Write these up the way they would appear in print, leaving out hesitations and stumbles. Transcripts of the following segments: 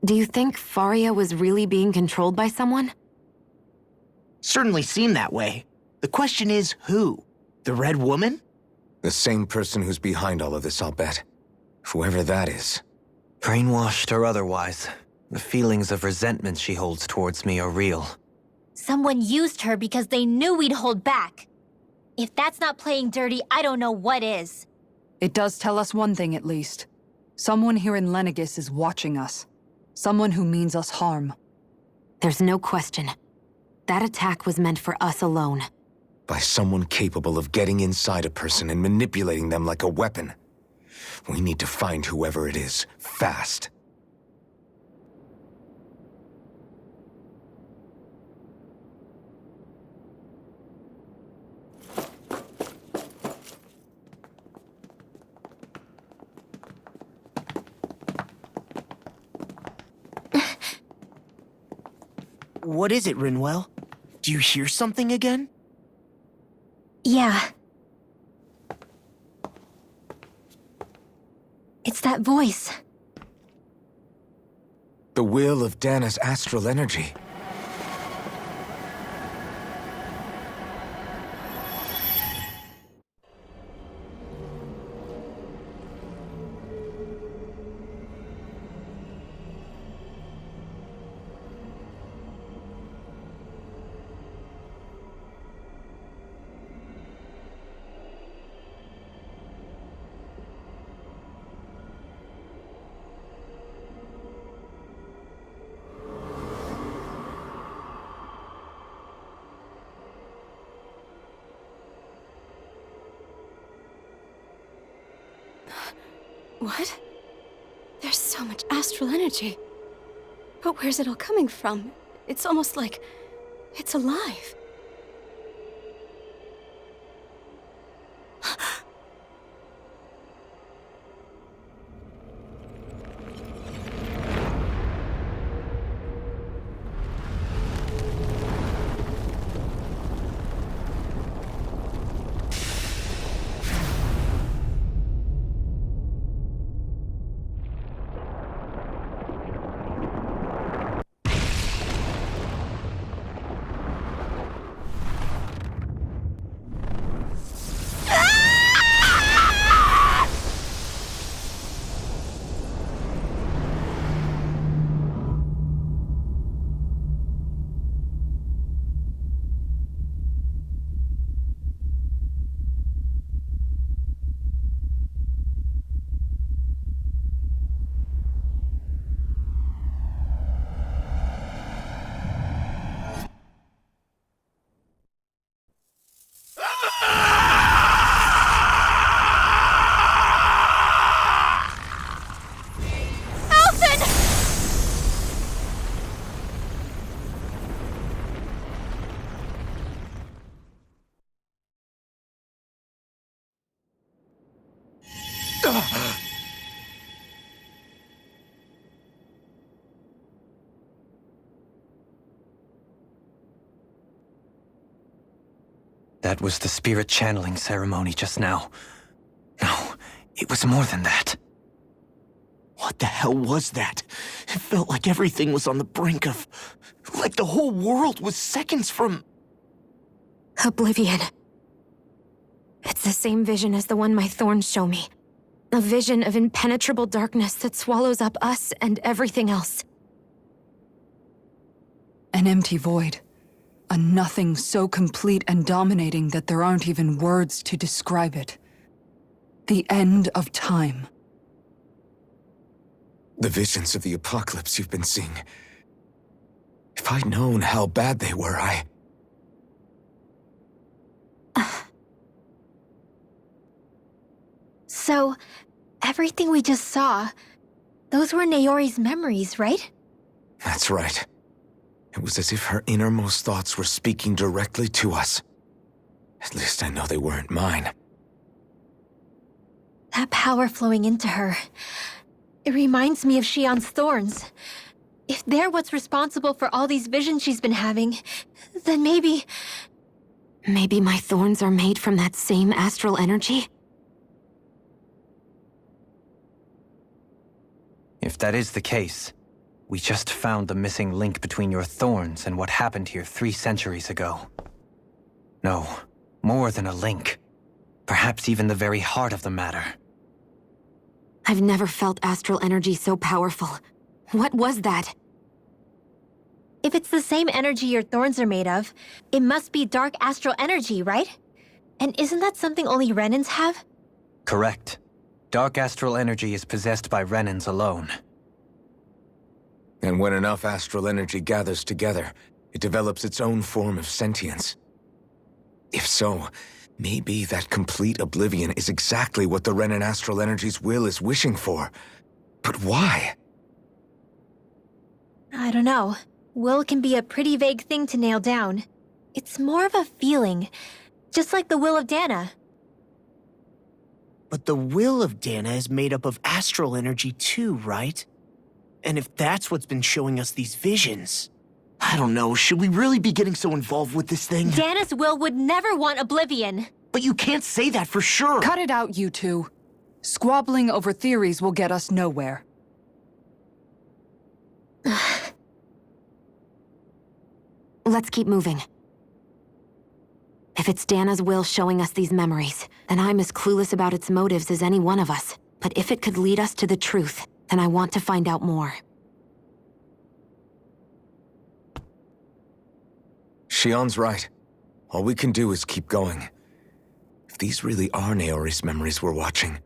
Do you think Faria was really being controlled by someone? Certainly seemed that way. The question is, who? The Red Woman? The same person who's behind all of this, I'll bet. Whoever that is. Brainwashed or otherwise, the feelings of resentment she holds towards me are real. Someone used her because they knew we'd hold back. If that's not playing dirty, I don't know what is. It does tell us one thing at least. Someone here in Lenegis is watching us. Someone who means us harm. There's no question. That attack was meant for us alone. By someone capable of getting inside a person and manipulating them like a weapon. We need to find whoever it is, fast. What is it, Rinwell? Do you hear something again? Yeah. It's that voice. The will of Dana's astral energy. What? There's so much astral energy. But where's it all coming from? It's almost like it's alive. That was the spirit channeling ceremony just now. No, it was more than that. What the hell was that? It felt like everything was on the brink of... like the whole world was seconds from... Oblivion. It's the same vision as the one my thorns show me. A vision of impenetrable darkness that swallows up us and everything else. An empty void. A nothing so complete and dominating that there aren't even words to describe it. The end of time. The visions of the apocalypse you've been seeing. If I'd known how bad they were, So, everything we just saw, those were Naori's memories, right? That's right. It was as if her innermost thoughts were speaking directly to us. At least I know they weren't mine. That power flowing into her. It reminds me of Shionne's thorns. If they're what's responsible for all these visions she's been having, then maybe... Maybe my thorns are made from that same astral energy? If that is the case, We just found the missing link between your thorns and what happened here 3 centuries ago. No, more than a link. Perhaps even the very heart of the matter. I've never felt astral energy so powerful. What was that? If it's the same energy your thorns are made of, it must be dark astral energy, right? And isn't that something only Renans have? Correct. Dark astral energy is possessed by Renans alone. And when enough astral energy gathers together, it develops its own form of sentience. If so, maybe that complete oblivion is exactly what the Renan astral energy's will is wishing for. But why? I don't know. Will can be a pretty vague thing to nail down. It's more of a feeling, just like the will of Dana. But the will of Dana is made up of astral energy too, right? And if that's what's been showing us these visions... I don't know, should we really be getting so involved with this thing? Dana's will would never want oblivion. But you can't say that for sure! Cut it out, you two. Squabbling over theories will get us nowhere. Let's keep moving. If it's Dana's will showing us these memories, then I'm as clueless about its motives as any one of us. But if it could lead us to the truth, then I want to find out more. Shionne's right. All we can do is keep going. If these really are Naori's memories we're watching,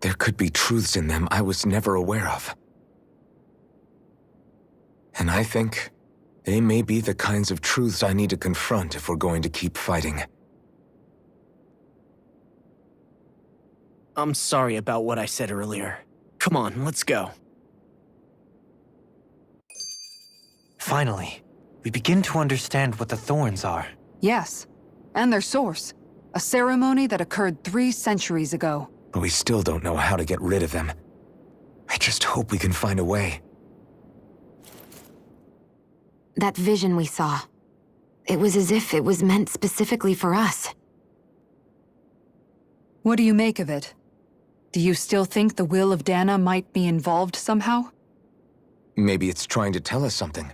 there could be truths in them I was never aware of. And I think they may be the kinds of truths I need to confront if we're going to keep fighting. I'm sorry about what I said earlier. Come on, let's go. Finally, we begin to understand what the thorns are. Yes, and their source. A ceremony that occurred 3 centuries ago. But we still don't know how to get rid of them. I just hope we can find a way. That vision we saw. It was as if it was meant specifically for us. What do you make of it? Do you still think the will of Dana might be involved somehow? Maybe it's trying to tell us something.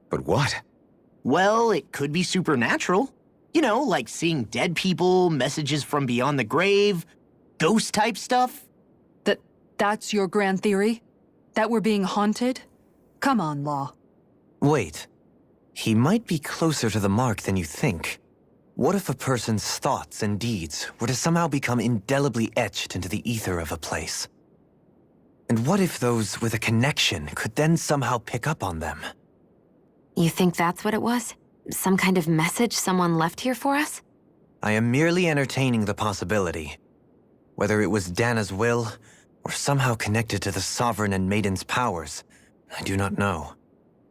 But what? Well, it could be supernatural. You know, like seeing dead people, messages from beyond the grave, ghost-type stuff. That's your grand theory? That we're being haunted? Come on, Law. Wait. He might be closer to the mark than you think. What if a person's thoughts and deeds were to somehow become indelibly etched into the ether of a place? And what if those with a connection could then somehow pick up on them? You think that's what it was? Some kind of message someone left here for us? I am merely entertaining the possibility. Whether it was Dana's will, or somehow connected to the Sovereign and Maiden's powers, I do not know.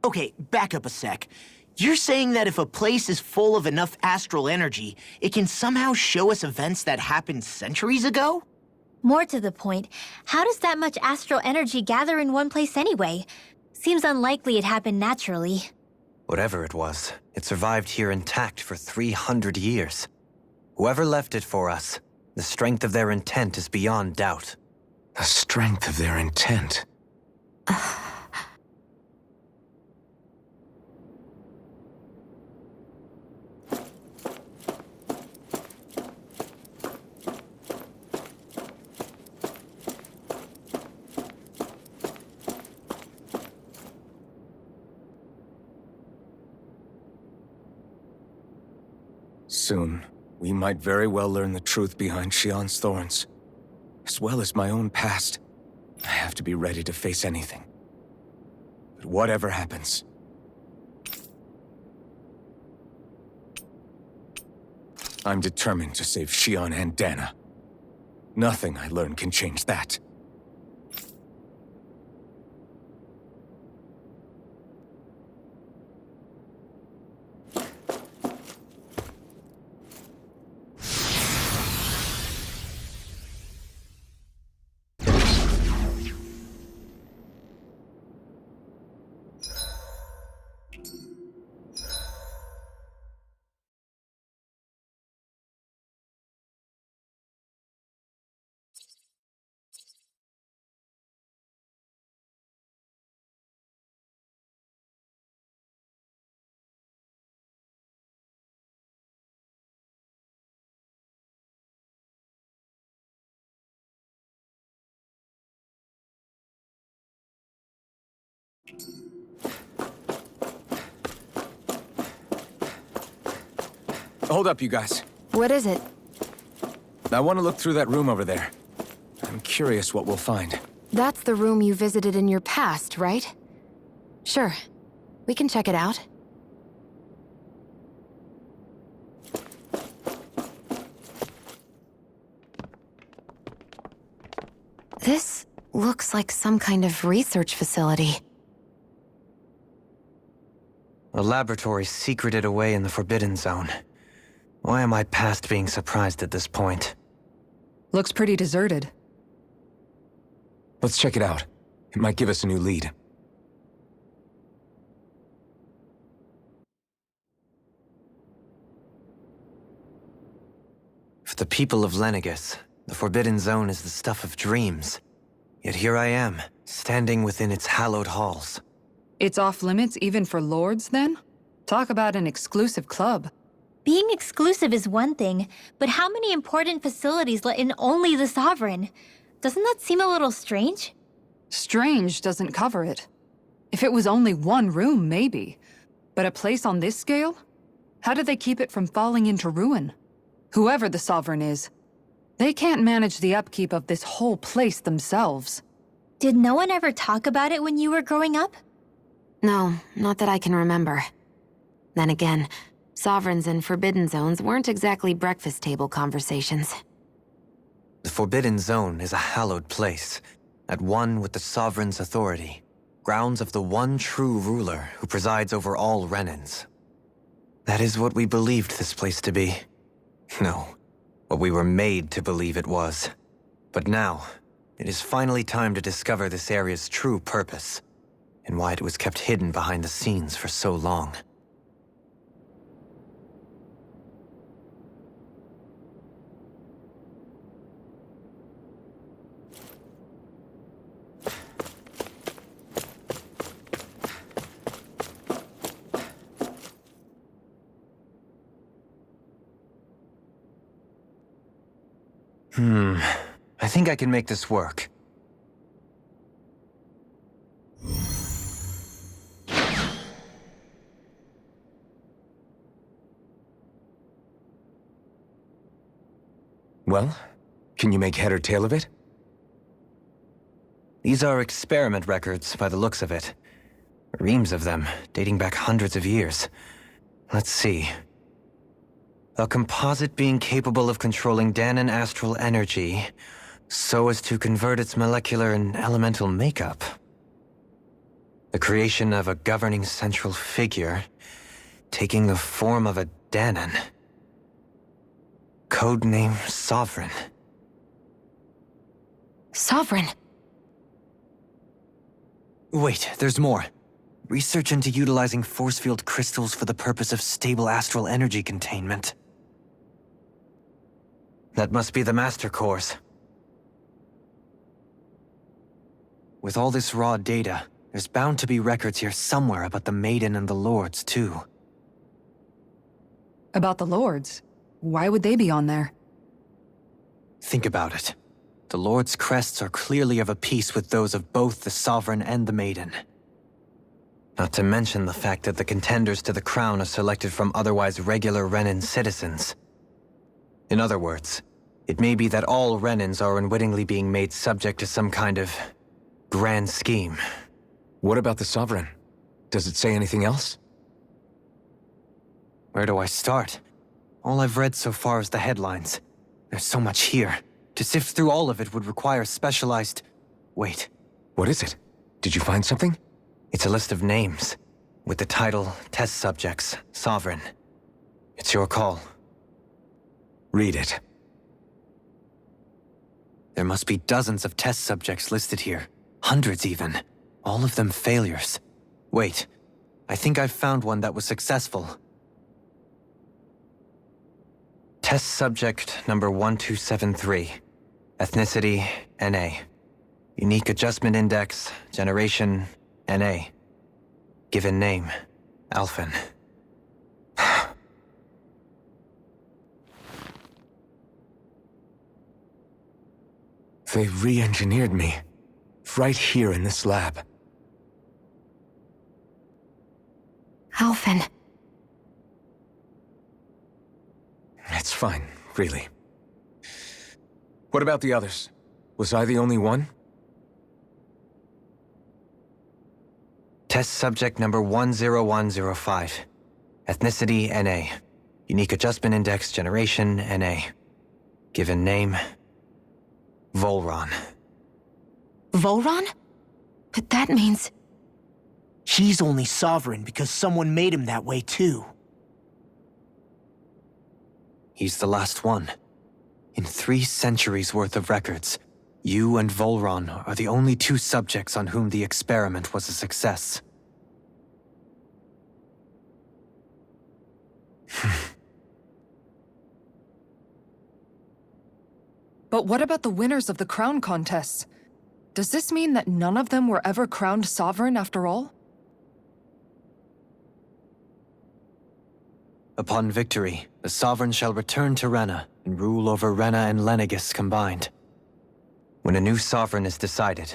Okay, back up a sec. You're saying that if a place is full of enough astral energy, it can somehow show us events that happened centuries ago? More to the point, how does that much astral energy gather in one place anyway? Seems unlikely it happened naturally. Whatever it was, it survived here intact for 300 years. Whoever left it for us, the strength of their intent is beyond doubt. The strength of their intent. Soon, we might very well learn the truth behind Shionne's thorns. As well as my own past. I have to be ready to face anything. But whatever happens, I'm determined to save Shionne and Dana. Nothing I learn can change that. Hold up, you guys. What is it? I want to look through that room over there. I'm curious what we'll find. That's the room you visited in your past, right? Sure. We can check it out. This looks like some kind of research facility. A laboratory secreted away in the Forbidden Zone. Why am I past being surprised at this point? Looks pretty deserted. Let's check it out. It might give us a new lead. For the people of Lenegus, the Forbidden Zone is the stuff of dreams. Yet here I am, standing within its hallowed halls. It's off limits even for lords, then? Talk about an exclusive club. Being exclusive is one thing, but how many important facilities let in only the Sovereign? Doesn't that seem a little strange? Strange doesn't cover it. If it was only one room, maybe. But a place on this scale? How do they keep it from falling into ruin? Whoever the Sovereign is, they can't manage the upkeep of this whole place themselves. Did no one ever talk about it when you were growing up? No, not that I can remember. Then again, Sovereigns and Forbidden Zones weren't exactly breakfast table conversations. The Forbidden Zone is a hallowed place, at one with the Sovereign's authority, grounds of the one true ruler who presides over all Renans. That is what we believed this place to be. No, what we were made to believe it was. But now, it is finally time to discover this area's true purpose, and why it was kept hidden behind the scenes for so long. I think I can make this work. Well, can you make head or tail of it? These are experiment records, by the looks of it. Reams of them, dating back hundreds of years. Let's see. A composite being capable of controlling Danan astral energy, so as to convert its molecular and elemental makeup. The creation of a governing central figure, taking the form of a Danan. Codename Sovereign. Sovereign! Wait, there's more. Research into utilizing force field crystals for the purpose of stable astral energy containment. That must be the Master Cores. With all this raw data, there's bound to be records here somewhere about the Maiden and the Lords, too. About the lords? Why would they be on there? Think about it. The Lord's crests are clearly of a piece with those of both the Sovereign and the Maiden. Not to mention the fact that the contenders to the crown are selected from otherwise regular Renan citizens. In other words, it may be that all Renans are unwittingly being made subject to some kind of grand scheme. What about the Sovereign? Does it say anything else? Where do I start? All I've read so far is the headlines. There's so much here. To sift through all of it would require specialized... Wait. What is it? Did you find something? It's a list of names, with the title, Test Subjects, Sovereign. It's your call. Read it. There must be dozens of test subjects listed here. Hundreds even. All of them failures. Wait, I think I've found one that was successful. Test subject number 1273. Ethnicity, NA. Unique adjustment index, generation, NA. Given name, Alphen. They re-engineered me. Right here in this lab. Alphen. It's fine, really. What about the others? Was I the only one? Test subject number 10105. Ethnicity, NA. Unique Adjustment Index, Generation, NA. Given name, Volron. Volron? But that means... He's only sovereign because someone made him that way too. He's the last one. In 3 centuries worth of records, you and Volron are the only 2 subjects on whom the experiment was a success. But what about the winners of the crown contests? Does this mean that none of them were ever crowned sovereign after all? Upon victory, the Sovereign shall return to Rena and rule over Rena and Lenegis combined. When a new Sovereign is decided,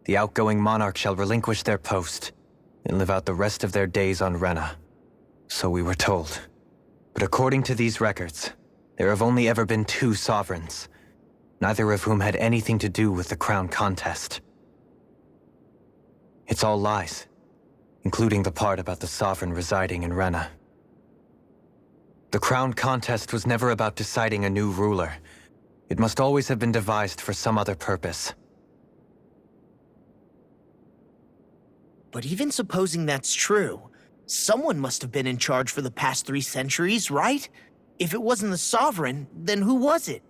the outgoing monarch shall relinquish their post and live out the rest of their days on Rena. So we were told. But according to these records, there have only ever been 2 Sovereigns, neither of whom had anything to do with the crown contest. It's all lies, including the part about the Sovereign residing in Rena. The crown contest was never about deciding a new ruler. It must always have been devised for some other purpose. But even supposing that's true, someone must have been in charge for the past 3 centuries, right? If it wasn't the Sovereign, then who was it?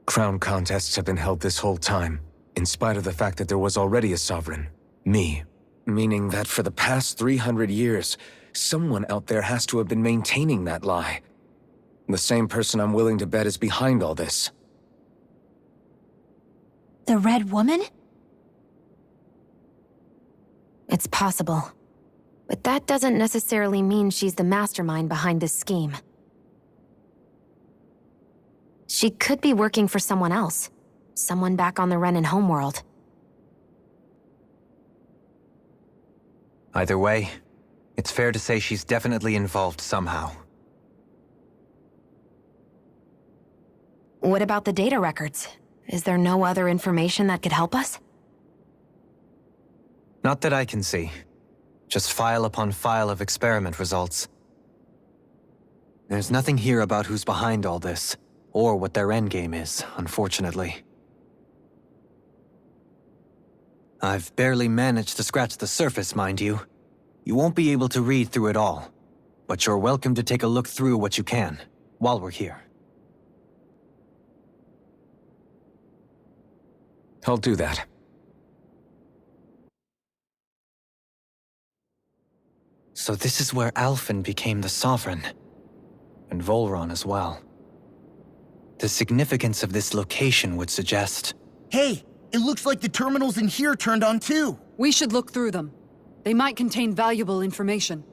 Crown contests have been held this whole time, in spite of the fact that there was already a sovereign. Me. Meaning that for the past 300 years, someone out there has to have been maintaining that lie. The same person I'm willing to bet is behind all this. The Red Woman? It's possible. But that doesn't necessarily mean she's the mastermind behind this scheme. She could be working for someone else. Someone back on the Renan homeworld. Either way, it's fair to say she's definitely involved somehow. What about the data records? Is there no other information that could help us? Not that I can see. Just file upon file of experiment results. There's nothing here about who's behind all this, or what their endgame is, unfortunately. I've barely managed to scratch the surface, mind you. You won't be able to read through it all, but you're welcome to take a look through what you can, while we're here. I'll do that. So this is where Alphen became the Sovereign, and Volron as well. The significance of this location would suggest... Hey, it looks like the terminals in here turned on too. We should look through them. They might contain valuable information.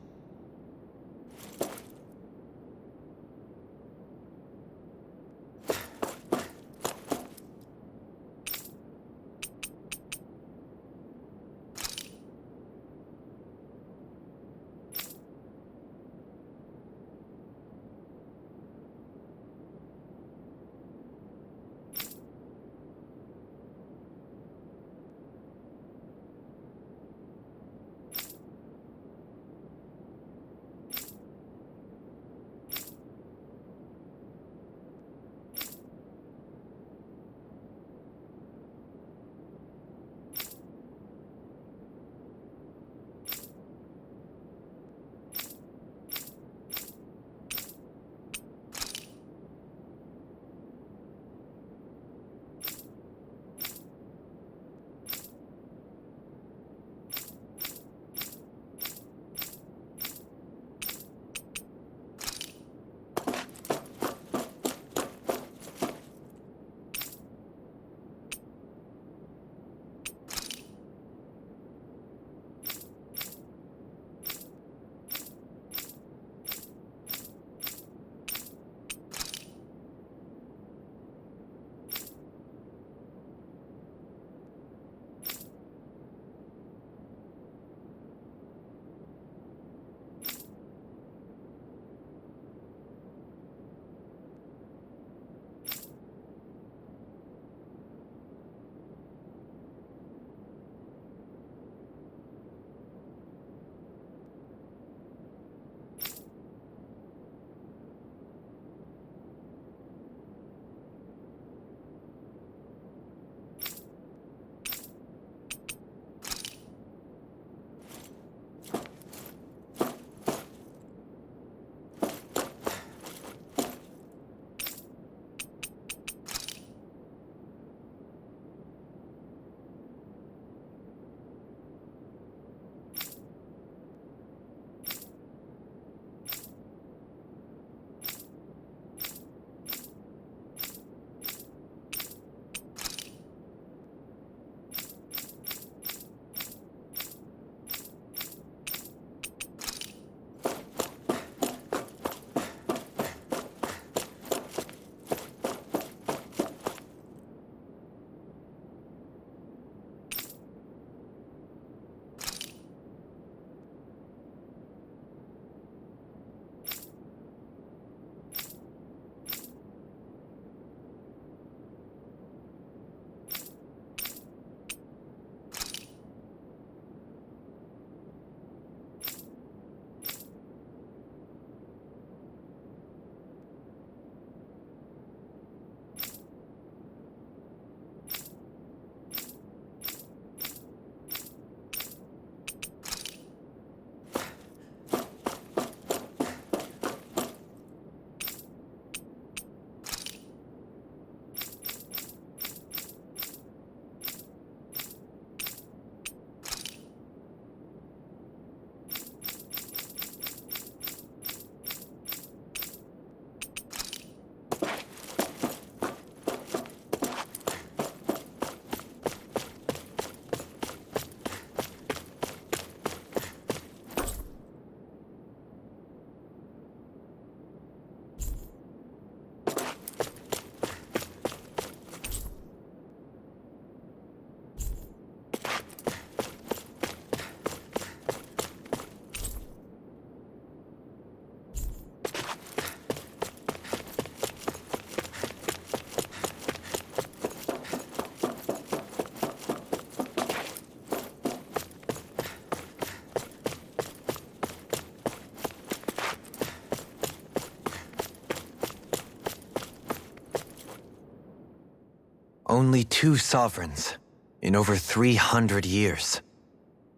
Only 2 sovereigns in over 300 years.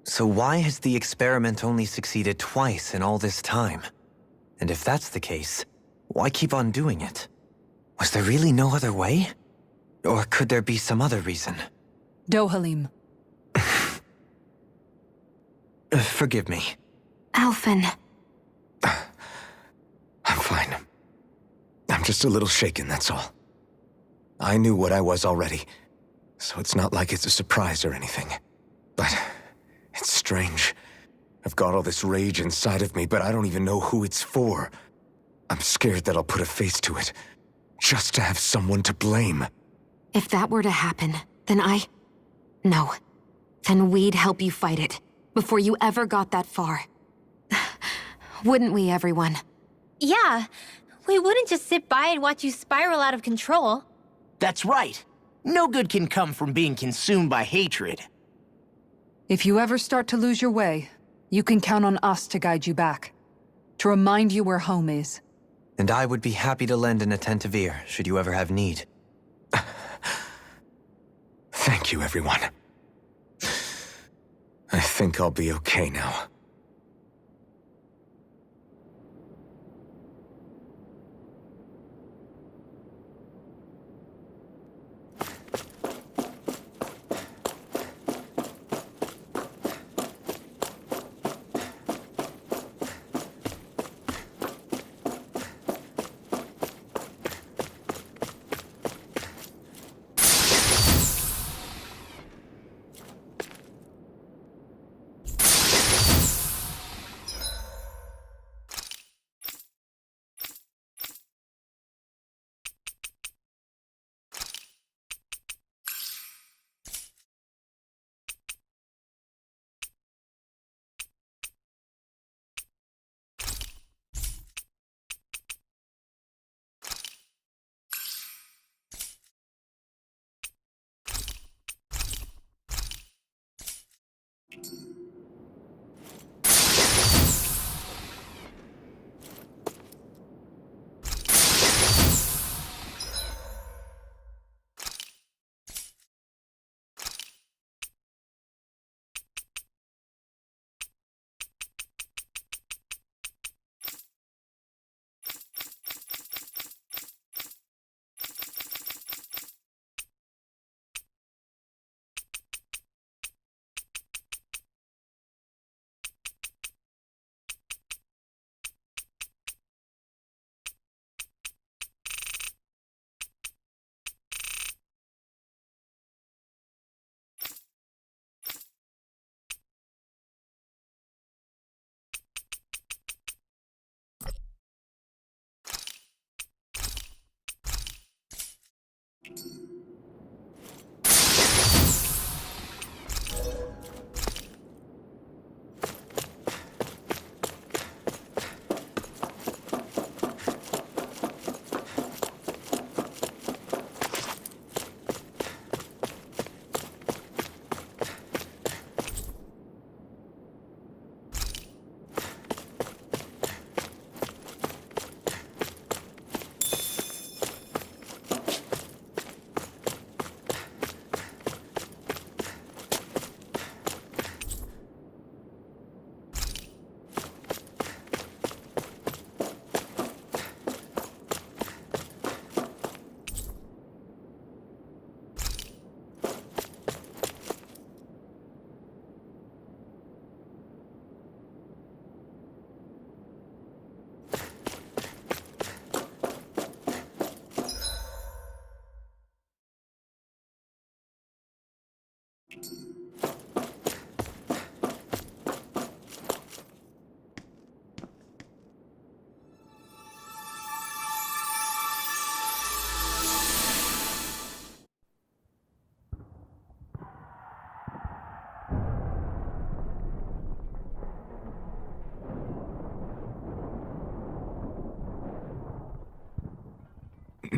So why has the experiment only succeeded twice in all this time? And if that's the case, why keep on doing it? Was there really no other way? Or could there be some other reason? Dohalim. Forgive me. Alphen. I'm fine. I'm just a little shaken, that's all. I knew what I was already, so it's not like it's a surprise or anything. But it's strange. I've got all this rage inside of me, but I don't even know who it's for. I'm scared that I'll put a face to it, just to have someone to blame. If that were to happen, then No. Then we'd help you fight it, before you ever got that far. Wouldn't we, everyone? Yeah, we wouldn't just sit by and watch you spiral out of control. That's right. No good can come from being consumed by hatred. If you ever start to lose your way, you can count on us to guide you back. To remind you where home is. And I would be happy to lend an attentive ear, should you ever have need. Thank you, everyone. I think I'll be okay now.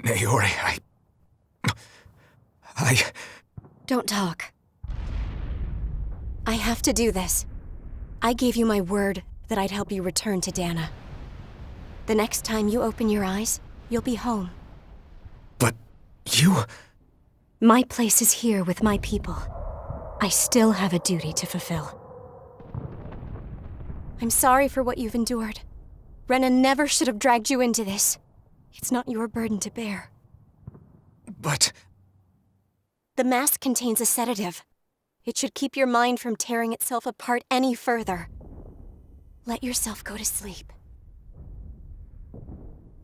Naori, Don't talk. I have to do this. I gave you my word that I'd help you return to Dana. The next time you open your eyes, you'll be home. But you... My place is here with my people. I still have a duty to fulfill. I'm sorry for what you've endured. Rena never should have dragged you into this. It's not your burden to bear. But... The mask contains a sedative. It should keep your mind from tearing itself apart any further. Let yourself go to sleep.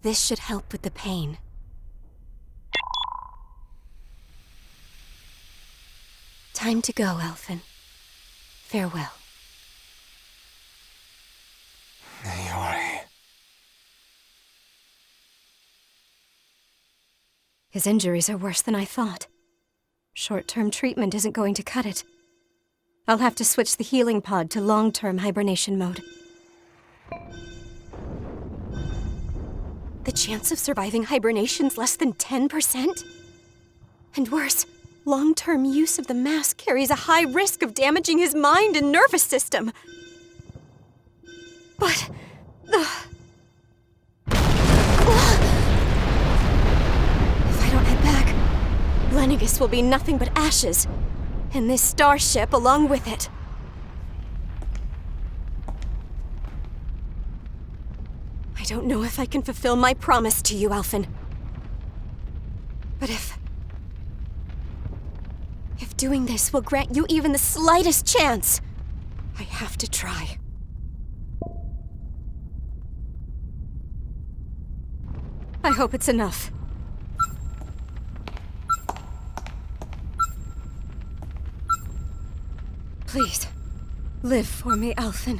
This should help with the pain. Time to go, Alphen. Farewell. Naori. His injuries are worse than I thought. Short-term treatment isn't going to cut it. I'll have to switch the healing pod to long-term hibernation mode. The chance of surviving hibernation's less than 10%? And worse, long-term use of the mask carries a high risk of damaging his mind and nervous system. But... If I don't head back, Lenegis will be nothing but ashes, and this starship along with it. I don't know if I can fulfill my promise to you, Alphen. But if doing this will grant you even the slightest chance, I have to try. I hope it's enough. Please, live for me, Alphen.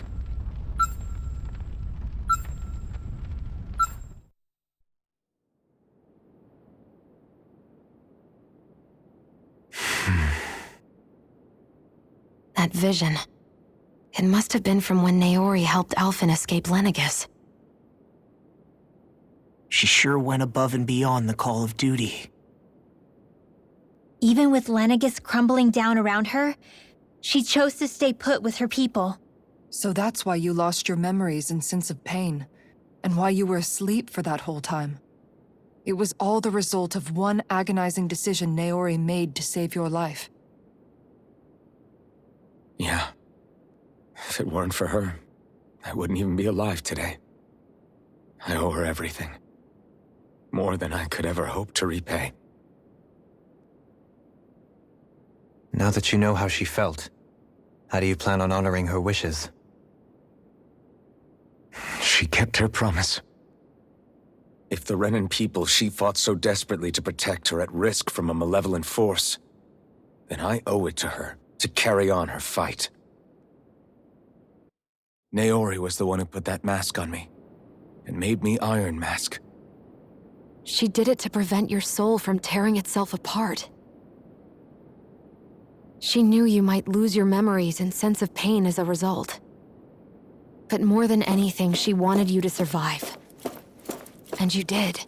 That vision. It must have been from when Naori helped Alphen escape Lenegis. She sure went above and beyond the call of duty. Even with Lenegis crumbling down around her, she chose to stay put with her people. So that's why you lost your memories and sense of pain, and why you were asleep for that whole time. It was all the result of one agonizing decision Naori made to save your life. Yeah. If it weren't for her, I wouldn't even be alive today. I owe her everything. More than I could ever hope to repay. Now that you know how she felt, how do you plan on honoring her wishes? She kept her promise. If the Renan people she fought so desperately to protect are at risk from a malevolent force, then I owe it to her to carry on her fight. Naori was the one who put that mask on me, and made me Iron Mask. She did it to prevent your soul from tearing itself apart. She knew you might lose your memories and sense of pain as a result. But more than anything, she wanted you to survive. And you did.